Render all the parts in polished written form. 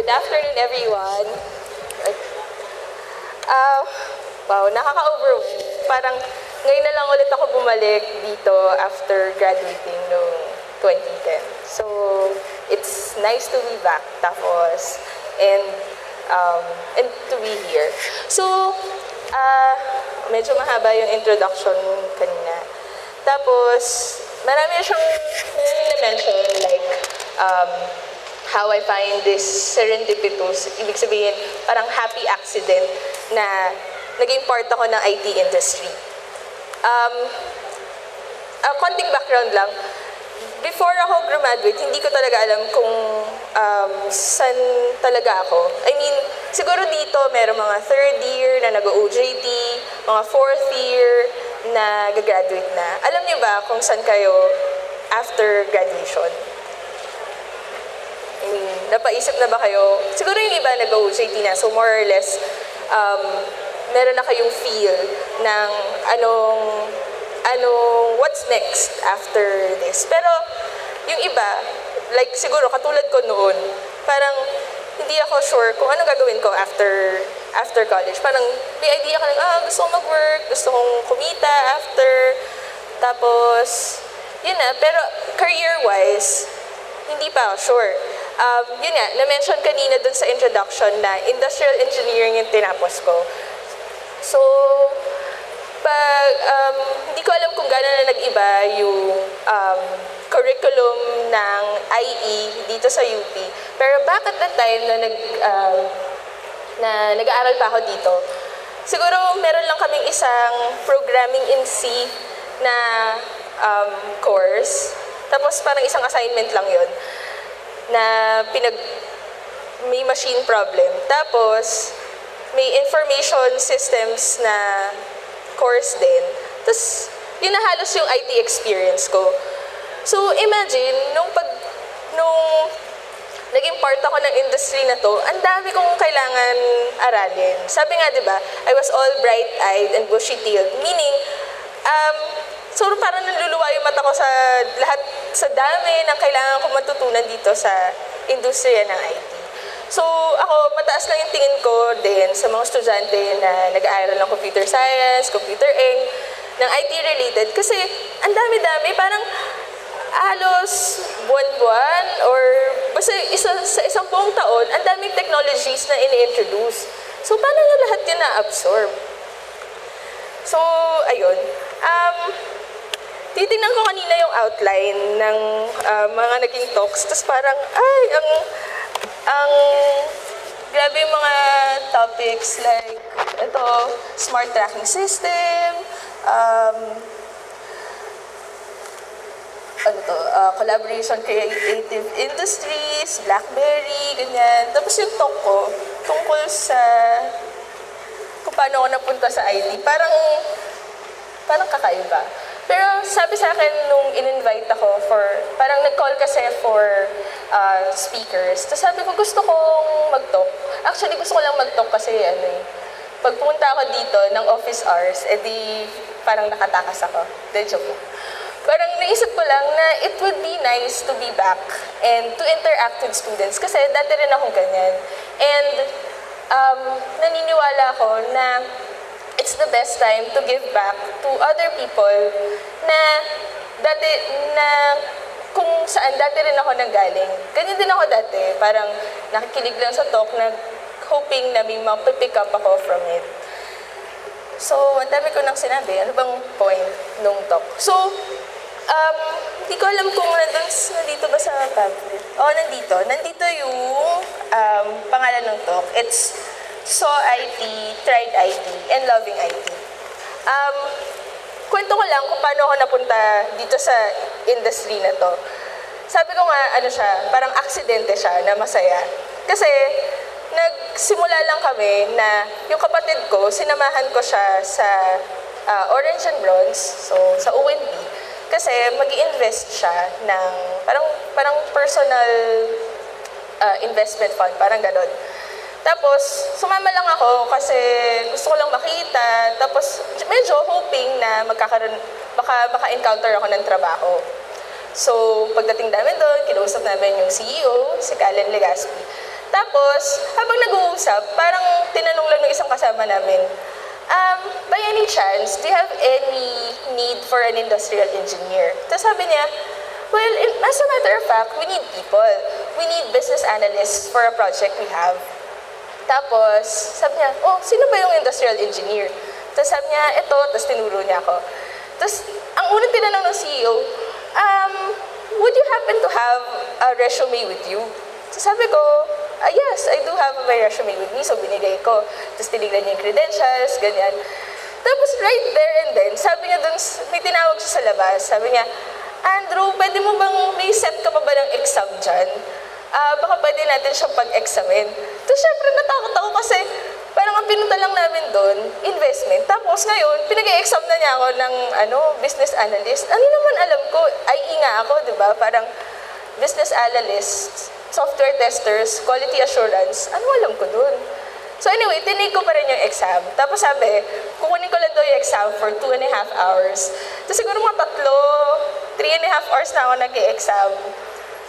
Good afternoon, everyone. Wow, nakaka-overwhelm. Parang ngayon na lang ulit ako bumalik dito after graduating noong 2010. So, it's nice to be back. Tapos, and to be here. So, medyo mahaba yung introduction kanina. Tapos, marami na-mention, like, how I find this serendipitous, ibig sabihin, parang happy accident na naging part ako ng IT industry. Konting background lang. Before ako graduate, hindi ko talaga alam kung saan talaga ako. I mean, siguro dito meron mga third year na nag-OJT, mga fourth year na gagraduate na. Alam niyo ba kung saan kayo after graduation? I mean, napaisip na ba kayo? Siguro yung iba nag-OJT na, so more or less, meron na kayong feel ng what's next after this. Pero yung iba, like siguro katulad ko noon, parang hindi ako sure kung ano gagawin ko after college. Parang may idea ka lang, gusto kong mag-work, gusto kong kumita after. Tapos, yun na. Pero career-wise, hindi pa ako sure. Yun nga, na-mention kanina dun sa introduction na industrial engineering yung tinapos ko. So, hindi ko alam kung gano'n na nag-iba yung curriculum ng IE dito sa UP. Pero back at the time na nag-aaral pa ako dito, siguro meron lang kaming isang programming in C na course. Tapos parang isang assignment lang yun na may machine problem. Tapos may information systems na course din. Tapos, yun na halos yung IT experience ko. So, imagine, nung naging part ako ng industry na to, ang dami kong kailangan aralin. Sabi nga, di ba, I was all bright-eyed and bushy-tailed. Meaning, so parang naluluwa yung mata ko sa lahat, sa dami ng kailangan kong matutunan dito sa industriya ng IT. So, ako, mataas lang yung tingin ko din sa mga estudyante na nag-aaral ng computer science, computer eng, ng IT-related. Kasi, ang dami-dami, parang halos buwan-buwan or basta sa isang buong taon, ang daming technologies na ini-introduce. So, paano nyo lahat yun na-absorb? So, ayun. Titingnan ko kanina yung outline ng mga naging talks. Tapos parang, grabe yung mga topics like, ito, smart tracking system, collaboration creative industries, BlackBerry, ganyan. Tapos yung talk ko, tungkol sa kung paano ako napunta sa IT, parang kakaiba. Pero sabi sa akin nung in-invite ako parang nag-call kasi for speakers. Tapos sabi ko, gusto kong mag-talk. Actually, gusto ko lang mag-talk kasi pag pumunta ako dito ng office hours, edi parang nakatakas ako. Joke lang. Parang naisip ko lang na it would be nice to be back and to interact with students kasi dati rin akong ganyan. And naniniwala ako na it's the best time to give back to other people na kung saan dati rin ako nanggaling. Ganyan din ako dati. Parang nakikinig lang sa talk na hoping na may mapipick up ako from it. So, ang dami ko nang sinabi. Ano bang point nung talk? So, hindi ko alam kung nandito ba sa pamphlet. Nandito. Nandito yung pangalan ng talk. It's Saw IT, Tried IT, and Loving IT. Kwento ko lang kung paano ako napunta dito sa industry na to. Sabi ko nga, parang aksidente siya na masaya. Kasi, nagsimula lang kami na yung kapatid ko, sinamahan ko siya sa Orange and Bronze, so sa ONB. Kasi mag-i-invest siya ng parang personal investment fund, parang ganon. Tapos, sumama lang ako kasi gusto ko lang makita. Tapos, medyo hoping na maka-encounter ako ng trabaho. So, pagdating namin doon, kinausap namin yung CEO, si Callen Legaspi. Tapos, habang nag-uusap, parang tinanong lang ng isang kasama namin, by any chance, do you have any need for an industrial engineer? Tapos sabi niya, well, as a matter of fact, we need people. We need business analysts for a project we have. Tapos, sabi niya, oh, sino ba yung industrial engineer? Tapos sabi niya, ito, tapos tinuro niya ako. Tapos, ang unang tinanong ng CEO, would you happen to have a resume with you? So sabi ko, yes, I do have my resume with me. So binigay ko. Tapos tinignan niya yung credentials, ganyan. Tapos right there and then, sabi niya dun, may tinawag siya sa labas. Sabi niya, Andrew, pwede mo bang may set ka pa ba ng exam dyan? Baka pwede natin siyang pag-examine. Tapos syempre natakot ako kasi parang ang pinunta lang namin doon, investment. Tapos ngayon, pinag-e-exam na niya ako ng business analyst. Ano naman alam ko, IE nga ako, di ba? Parang business analyst, software testers, quality assurance. Ano alam ko doon? So anyway, tinake ko pa rin yung exam. Tapos sabi, kukunin ko lang daw yung exam for 2.5 hours. Tapos siguro mga 3.5 hours na ako nag-e-exam.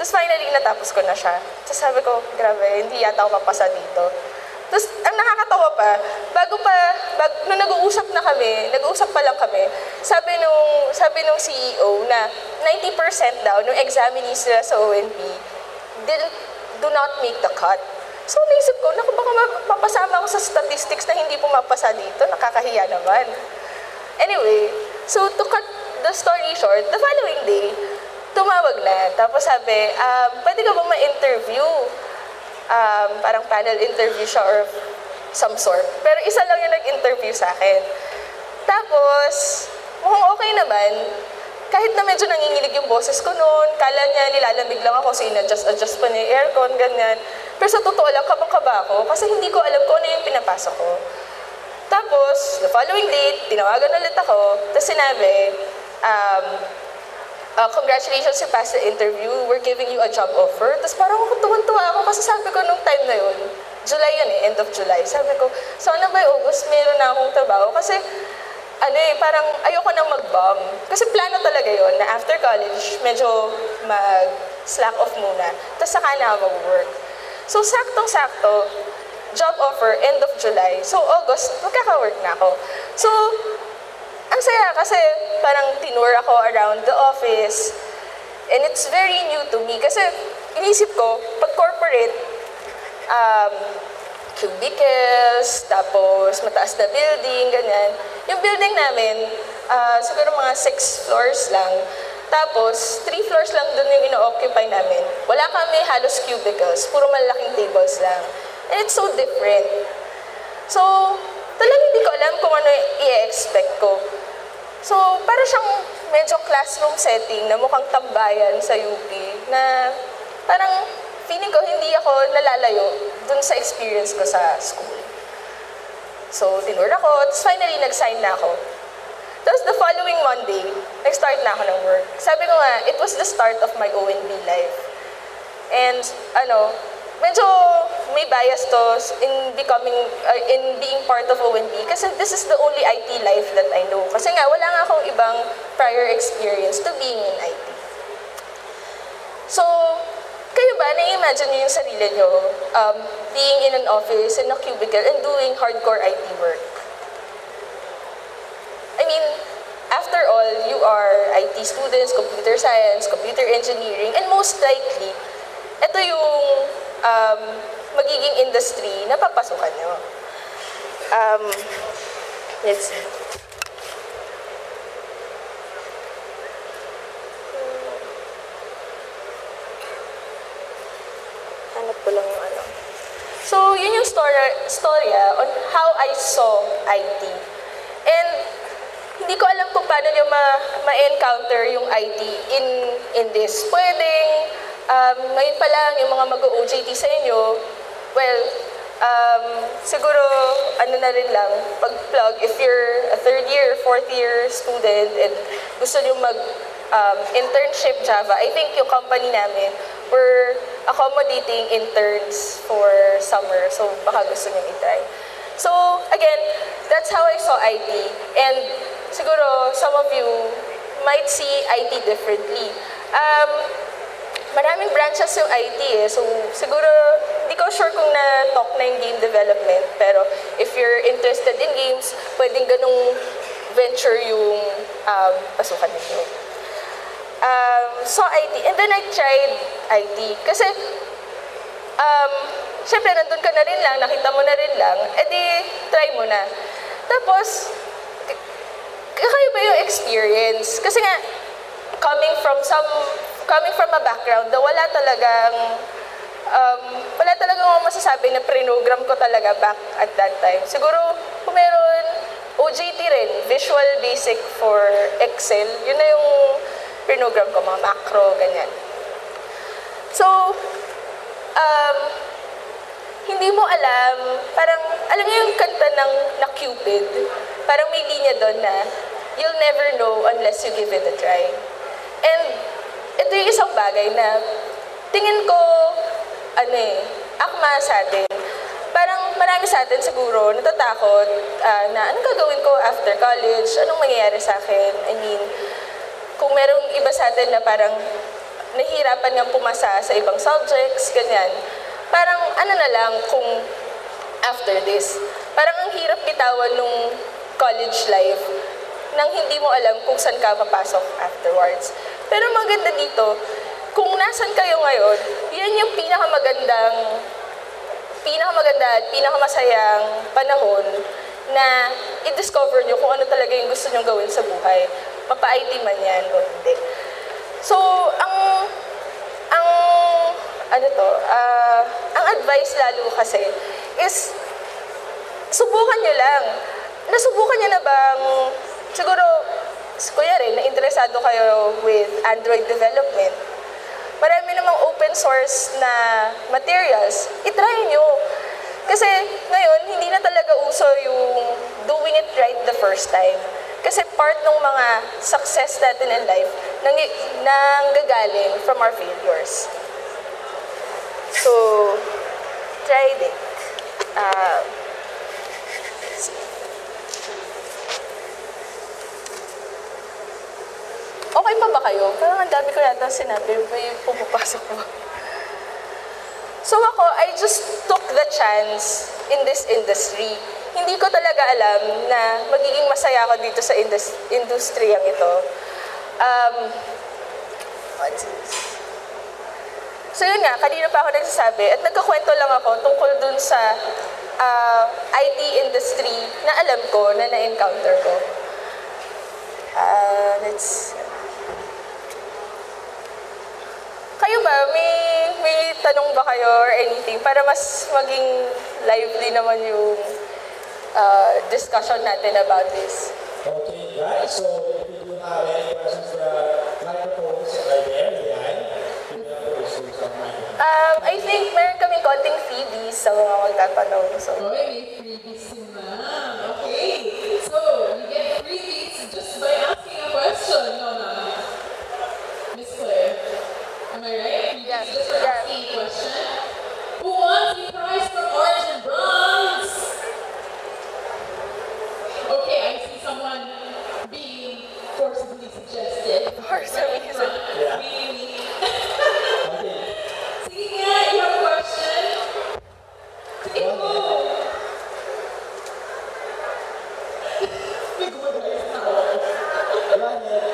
Tapos finally, natapos ko na siya. Tapos sabi ko, grabe, hindi yata ako papasa dito. Tapos, ang nakakatawa pa, nung nag-uusap pa lang kami, sabi nung CEO na 90% daw, nung examinees nila sa ONP, do not make the cut. So, naisip ko, naku, baka mapasama ako sa statistics na hindi pumapasa dito, nakakahiya naman. Anyway, so to cut the story short, the following day, tumawag na. Tapos sabi, pwede ka ba ma-interview? Parang panel interview siya or some sort. Pero isa lang yung nag-interview sa akin. Tapos, mukhang okay naman. Kahit na medyo nanginginig yung boses ko noon, kala niya nilalamig lang ako, so in-adjust pa niya yung aircon, ganyan. Pero sa totoo lang, kabang-kaba ako kasi hindi ko alam kung ano yung pinapasok ko. Tapos, the following day, tinawagan ulit ako, tapos sinabi, congratulations, you passed the interview. We're giving you a job offer. Tapos parang ako tuwan-tuwa ako kasi sabi ko nung time na yun, July yun end of July. Sabi ko, sana by August meron na akong trabaho kasi parang ayoko nang mag-bomb. Kasi plano talaga yun na after college, medyo mag-slack off muna. Tapos saka na ako mag-work. So saktong-sakto, job offer end of July. So August, magkaka-work na ako. So, ang saya kasi parang tinur ako around the office and it's very new to me kasi inisip ko, pag corporate, cubicles, tapos mataas na building, ganyan. Yung building namin, siguro mga 6 floors lang. Tapos, 3 floors lang dun yung ino-occupy namin. Wala kami halos cubicles, puro malaking tables lang. And it's so different. So, talagang hindi ko alam kung ano i-expect ko. So, para siyang medyo classroom setting na mukhang tambayan sa UP na parang feeling ko hindi ako nalalayo dun sa experience ko sa school. So, tinur ako, tapos finally nag-sign na ako. Tapos the following Monday, nag-start na ako ng work. Sabi ko nga, it was the start of my ONB life. And medyo may bias to in being part of ONB kasi this is the only IT life that I know. Kasi nga, wala nga akong ibang prior experience to being in IT. So, kayo ba, na-imagine niyo yung sarili niyo being in an office, in a cubicle, and doing hardcore IT work? I mean, after all, you are IT students, computer science, computer engineering, and most likely, ito yung magiging industry na papasukan nyo. Let's see. Hanap ko lang yung So, yun yung storya on how I saw IT. And hindi ko alam kung paano nyo ma-encounter yung IT in this. Pwedeng, ngayon pa lang, yung mga mag-OJT sa inyo, well, siguro, na rin lang, pag-plug, if you're a third year, fourth year student, and gusto nyo internship Java, I think yung company namin, we're accommodating interns for summer, so baka gusto nyo i-try. So, again, that's how I saw IT, and siguro, some of you might see IT differently. Maraming branches yung IT so siguro hindi ko sure kung na-talk na yung game development, pero if you're interested in games, pwedeng ganung venture yung pasukan ninyo. So IT, and then I tried IT. Kasi, syempre, nandun ka na rin lang, nakita mo na rin lang, edi try mo na. Tapos, kakaiba yung experience. Kasi nga, coming from a background na wala talagang masasabi na prinogram ko talaga back at that time. Siguro, kung meron, OJT rin, Visual Basic for Excel, yun na yung prinogram ko, mga macro, ganyan. So, hindi mo alam, parang, alam niyo yung kanta ng na Cupid, parang may linya doon na, you'll never know unless you give it a try. And, ito yung isang bagay na, tingin ko, akma sa atin. Parang marami sa atin siguro natatakot na anong gagawin ko after college, anong mangyayari sa akin. I mean, kung merong iba sa atin na parang nahihirapan niyang pumasa sa ibang subjects, ganyan. Parang ano na lang kung after this. Parang ang hirap bitawan nung college life nang hindi mo alam kung saan ka papasok afterwards. Pero maganda dito, kung nasan kayo ngayon, yan yung pinakamaganda at pinakamasayang panahon na i-discover nyo kung ano talaga yung gusto nyo gawin sa buhay. Mapa-IT man yan o hindi. So, ang advice lalo kasi is subukan nyo lang. Nasubukan nyo na bang, siguro, kuya rin, na-interesado kayo with Android development. Marami namang open source na materials. I-try nyo. Kasi ngayon, hindi na talaga uso yung doing it right the first time. Kasi part ng mga success natin in life nanggagaling from our failures. So, try it. Okay pa ba kayo? Parang ang dami ko yata sinabi, may pumapasok mo. So ako, I just took the chance in this industry. Hindi ko talaga alam na magiging masaya ako dito sa industriyang ito. What's this? So yun nga, kanina pa ako nagsasabi at nagkakwento lang ako tungkol dun sa IT industry na alam ko, na na-encounter ko. Kayo ba, may tanong ba kayo or anything para mas maging lively naman yung discussion natin about this? Okay, guys. So, if you do have any questions for microphones right there behind, you can also use some microphones. I think meron kaming konting freebies sa mga magtatanong. So. May freebies na. Okay. So, you get freebies just by asking a question, no, Miss Claire. Am I right? Yeah. Just for asking a question. Who wants the prize from Orange and Bronze? Okay, I see someone being forcibly suggested. Forcibly suggested. Yeah. Really? Okay. Sige nga, you have a question? Sige mo. May gumagay sa tawa ko. Go ahead.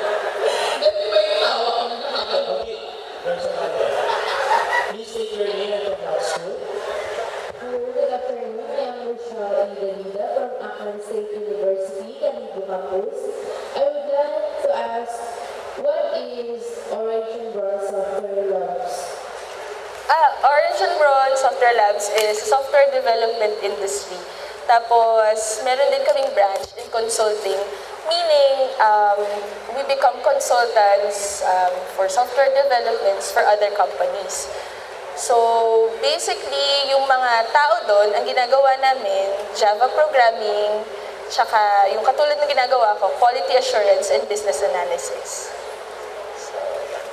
Dati ba yung tawa ko na nakakatawa? Okay. There's someone there. Please state your name and from what school. Good afternoon. I am Rochelle Idanida from Akron State University, Calibo Campus. I would like to ask, what is Orange and Bronze Software Labs? Orange and Bronze Software Labs is software development industry. Tapos, meron din kaming branch in consulting, meaning we become consultants for software developments for other companies. So, basically, yung mga tao doon, ang ginagawa namin, Java programming, tsaka yung katulad ng ginagawa ko, quality assurance and business analysis.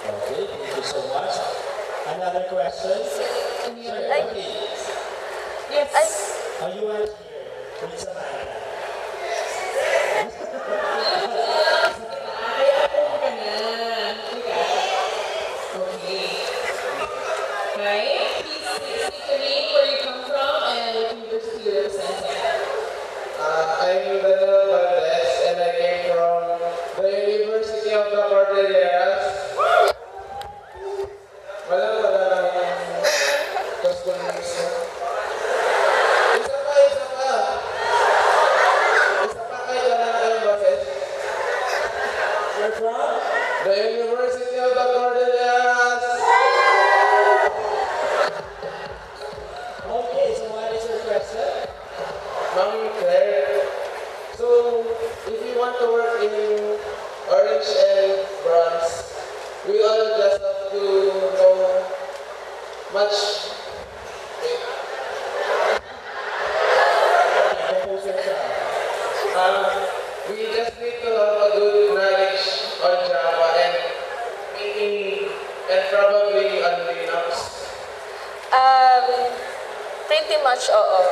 Okay, thank you so much. Another question? Sir, Ay. okay. Yes. Ay, Are you out here with Samantha? Kaya po ka na. Okay. Right? Please state your name for We're from The University of the Cordilleras. Okay, so what is your question? Ma'am Claire, so if you want to work in orange and bronze, we all just have to know much. Compose yourself. We just need to have a good knowledge on Java and maybe and probably on Linux. Pretty much, oo.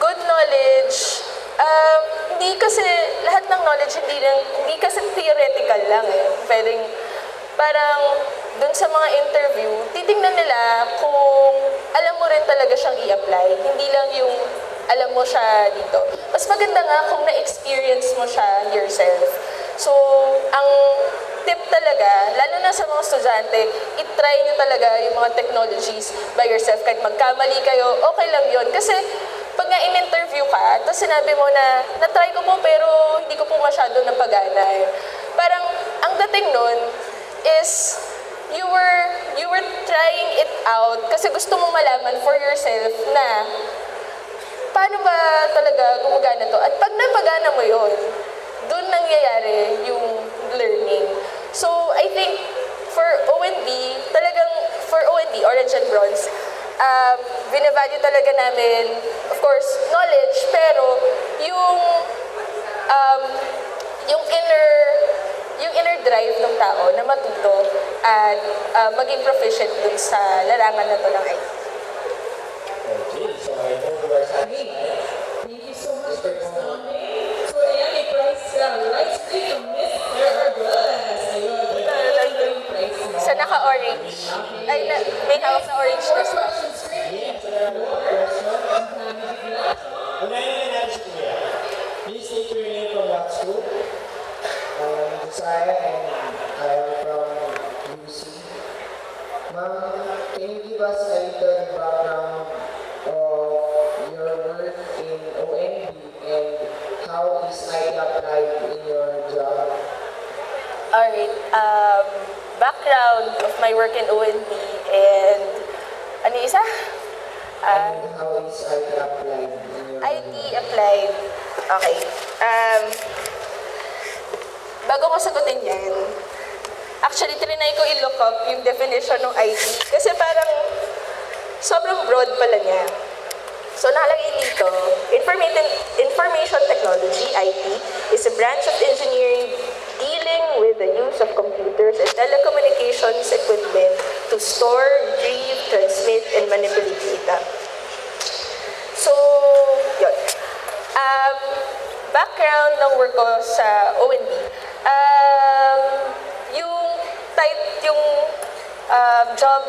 Good knowledge. Hindi kasi, lahat ng knowledge hindi kasi theoretical lang eh. Pwedeng, parang, dun sa mga interview, titingnan nila kung alam mo rin talaga siyang i-apply. Hindi lang yung alam mo siya dito. Mas maganda nga kung na-experience mo siya yourself. So, ang tip talaga, lalo na sa mga estudyante, i-try nyo talaga yung mga technologies by yourself. Kahit magkamali kayo, okay lang yun. Kasi, pag nga in-interview ka, tapos sinabi mo na, na-try ko po pero hindi ko po masyado napagana eh. Parang, ang dating nun is, you were trying it out kasi gusto mo malaman for yourself na paano ba talaga gumagana to. At pag napagana mo yun, doon nangyayari yung learning. So, I think for ONB, talagang for ONB, Orange and Bronze, binavalue talaga namin, of course, knowledge, pero yung inner drive ng tao na matuto at maging proficient dun sa larangan na to ng IT. Okay, so I hope you are Okay. satisfied. Thank you so much for expounding. So, ayan, may prize ka. Right stick to Mr. Arguelles. Ayun, yung prize mo. Sa naka-orange. Ay, may hawak na orange na First straw. question straight. Yes, so I have a question. Bigla. Unahin na natin si Kuya. Please state your name from what school? Josiah and I am from UC. Ma'am, can you give us a little background of your work in ONB and how is IT applied in your job? Alright, background of my work in ONB and ano yung isa? And how is IT applied in your IT applied. Okay. Bago ko sagutin yan, actually, trinay ko i-look up yung definition ng IT. Kasi parang sobrang broad pala niya. So, nakalagay dito, Information Technology, IT, is a branch of engineering dealing with the use of computers and telecommunications equipment to store, retrieve, transmit, and manipulate data. So, yun. Background ng work ko sa ONB. Yung job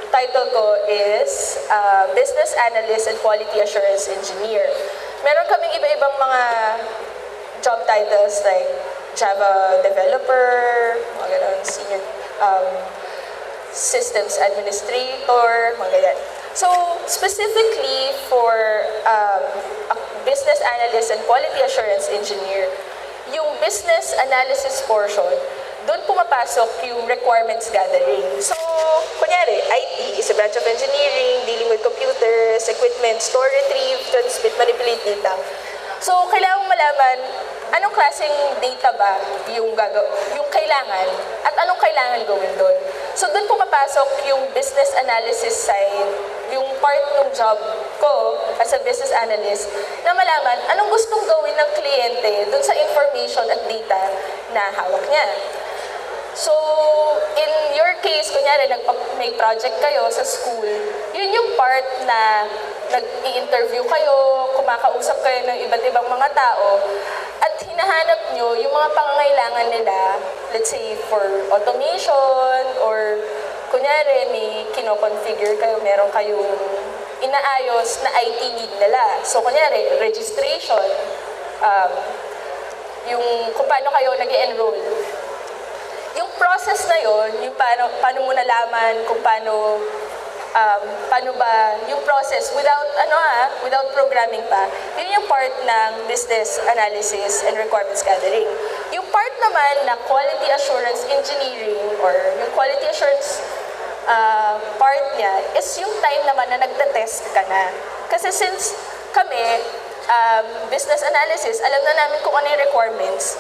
title ko is Business Analyst and Quality Assurance Engineer. Meron kaming iba-ibang mga job titles like Java Developer, mga ganun, Senior Systems Administrator, mga ganyan. So, specifically for a Business Analyst and Quality Assurance Engineer, yung business analysis portion, doon pumapasok yung requirements gathering. So, kunyari, IT is a branch of engineering, dealing with computers, equipment, store, retrieve, transmit, manipulate data. So, kailangan malaman anong klaseng data ba yung kailangan at anong kailangan gawin doon. So, doon pumapasok yung business analysis side, yung part ng job ko as a business analyst, na malaman anong gustong gawin ng kliyente doon sa information at data na hawak niya. So, in your case, kunyari, may project kayo sa school, yun yung part na nag-i-interview kayo, kumakausap kayo ng iba't ibang mga tao, at hinahanap nyo yung mga pangangailangan nila, let's say, for automation, or kunyari, may kino-configure kayo, meron kayong inaayos na IT need nila. So, kunyari, registration, yung kung paano kayo nag-enroll. Yung process na yon, yung paano mo nalaman kung paano ba yung process without programming pa, yun yung part ng business analysis and requirements gathering. Yung part naman na quality assurance engineering or yung quality assurance part niya is yung time naman na nagte-test ka na. Kasi since kami, business analysis, alam na namin kung ano yung requirements,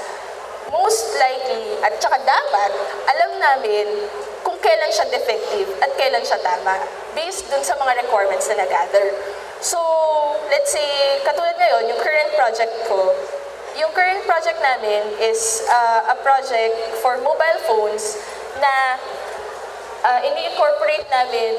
most likely, at saka dapat, alam namin kung kailan siya defective at kailan siya tama based dun sa mga requirements na na-gather. So, let's say, katulad ngayon, yung current project ko, yung current project namin is a project for mobile phones na ini-incorporate namin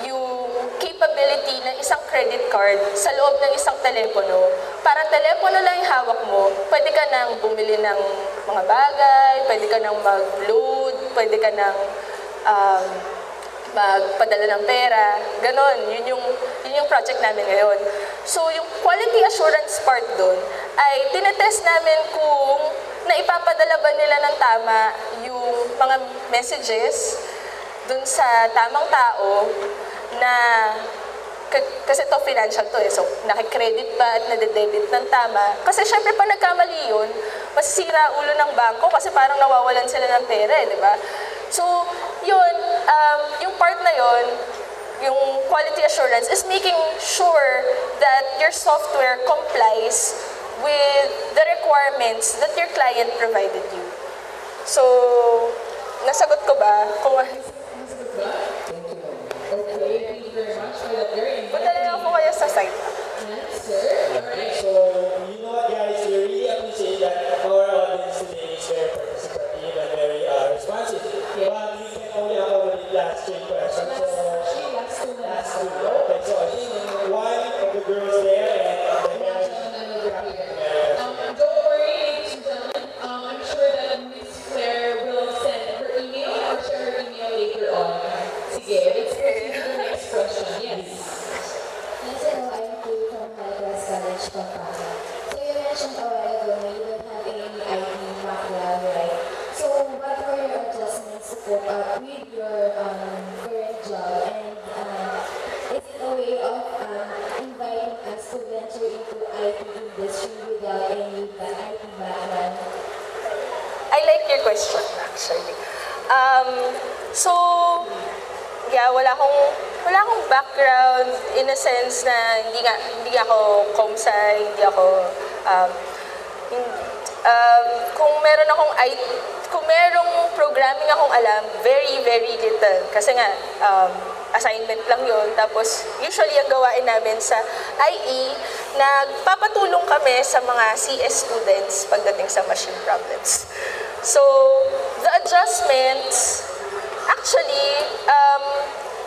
yung capability ng isang credit card sa loob ng isang telepono. Para telepono lang yung hawak mo, pwede ka nang bumili ng mga bagay, pwede ka nang mag-load, pwede ka nang magpadala ng pera, ganon. Yun yung project namin ngayon. So, yung quality assurance part doon ay tinetest namin kung naipapadala ba nila ng tama yung mga messages dun sa tamang tao na kasi to financial to eh. So, nakikredit ba at nadedebit ng tama? Kasi syempre pa nagkamali yun, masisira ulo ng bangko kasi parang nawawalan sila ng pera eh, di ba? So, yun, yung part na yun, yung quality assurance is making sure that your software complies with the requirements that your client provided you. So, nasagot ko ba? Kung Okay, thank you very much for that very padala lang po kayo sa site. answer. Alright. So, you know what guys, we really appreciate that our audience today is very participative and very responsive. But we can only accommodate last 3 questions. So, Actually, last two na. last 2. Okay, so I think one of the girls there and the guy. Gentleman over here. Don't worry, ladies and gentlemen. I'm sure that Miss Claire will send her email or share her email later on. Sige, let's proceed to the next question. Yes. Yes, hello, I'm Kay from Highgrass College, Pampanga. So you mentioned a while ago na you don't have any IT background, right? So what were your adjustments to cope up with your current job? And is it a way of inviting us to venture into IT industry without any IT background? I like your question, actually. So, yeah, wala akong background in a sense na hindi ako comsci, hindi ako kung merong programming akong alam, very, very little. Kasi nga, assignment lang yun. Tapos, usually, ang gawain namin sa IE, nagpapatulong kami sa mga CS students pagdating sa machine problems. So, the adjustments, actually,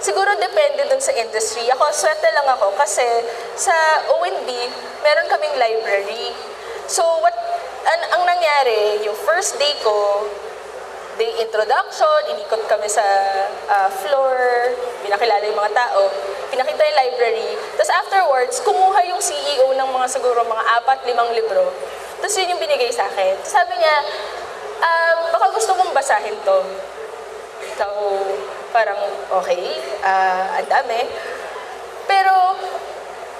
siguro depende dun sa industry. Ako, swerte lang ako kasi sa ONB, meron kaming library. So, ang nangyari, yung first day ko, day introduction, inikot kami sa floor, pinakilala yung mga tao, pinakita yung library. Tapos afterwards, kumuha yung CEO ng mga siguro mga 4-5 libro. Tapos yun yung binigay sa akin. Tapos sabi niya, baka gusto mong basahin to. So, parang okay, ang dami. Pero,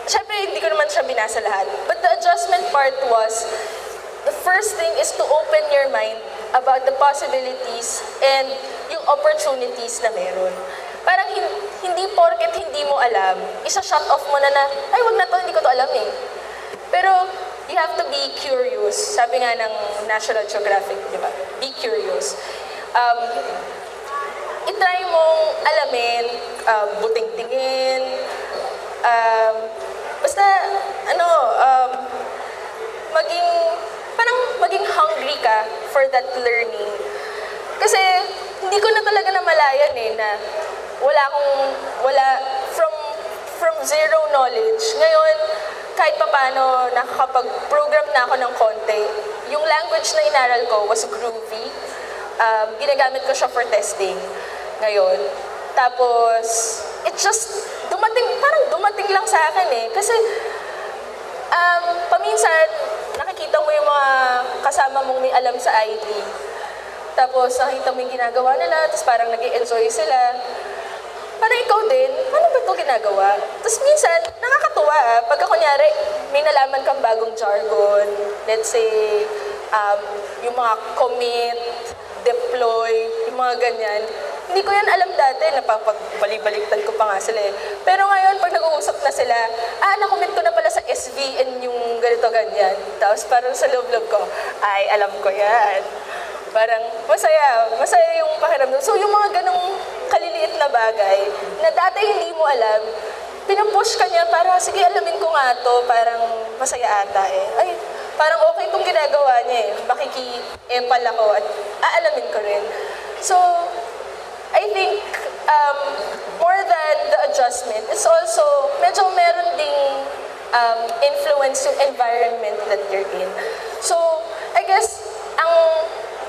syempre hindi ko naman siya binasa lahat. But the adjustment part was, the first thing is to open your mind about the possibilities and yung opportunities na meron. Parang hindi porket hindi mo alam, isa-shut off mo na ay wag na to, hindi ko to alam eh. Pero you have to be curious. Sabi nga ng National Geographic, di ba? Be curious. I-try mong alamin, buting-tingin, basta, maging hungry ka for that learning. Kasi, hindi ko na talaga namalayan eh, na from zero knowledge. Ngayon, kahit paano, nakakapag-program na ako ng konti. Yung language na inaral ko was Groovy. Ginagamit ko siya for testing ngayon. Tapos, it just dumating lang sa akin eh. Kasi, paminsan, nakikita mo yung mga kasama mong may alam sa IT. Tapos, nakikita mo yung ginagawa nila, tapos parang nag-i-enjoy sila. Parang ikaw din, paano ba ito ginagawa? Tapos minsan, nakakatuwa pagka kunyari, may nalaman kang bagong jargon. Let's say, yung mga commit, deploy, yung mga ganyan. Hindi ko yan alam dati, napapagbalibaliktad ko pa nga sila eh. Pero ngayon, pag nag-uusap na sila, nakomment ko na pala sa SVN yung ganito-ganyan. Tapos parang sa loob-loob ko, ay, alam ko yan. Parang masaya yung pakiramdam. So yung mga ganong kaliliit na bagay, na dati hindi mo alam, pinupush ka niya para, sige, alamin ko nga to, parang masaya ata eh. Ay, parang okay itong ginagawa niya eh. Makiki-epal ako at aalamin ko rin. So, I think more than the adjustment, it's also medyo meron ding influence yung environment that you're in. So, I guess,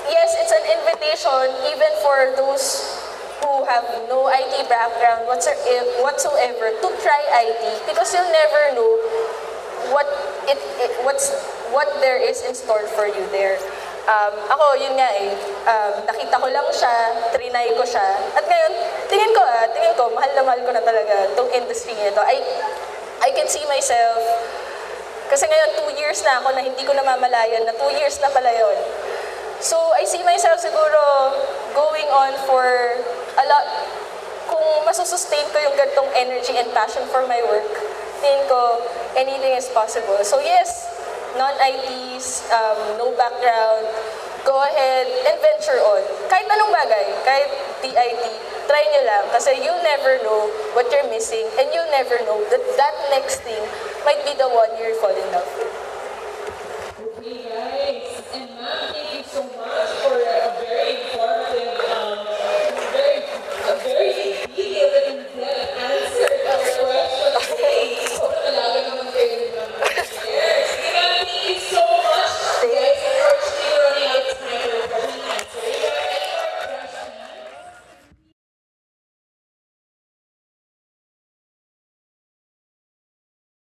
yes, it's an invitation even for those who have no IT background whatsoever to try IT because you'll never know what there is in store for you there. Ako, yun nga eh, nakita ko lang siya, trinay ko siya, at ngayon, tingin ko, mahal na mahal ko na talaga itong industry nito. I can see myself, kasi ngayon 2 years na ako na hindi ko namamalayan na 2 years na pala yun. So, I see myself siguro going on for a lot, kung masusustain ko yung ganitong energy and passion for my work, tingin ko, anything is possible. So yes, non-ITs, no background, go ahead and venture on. Kahit anong bagay, kahit DIT, try nyo lang kasi you'll never know what you're missing and you'll never know that that next thing might be the one you're falling in love with.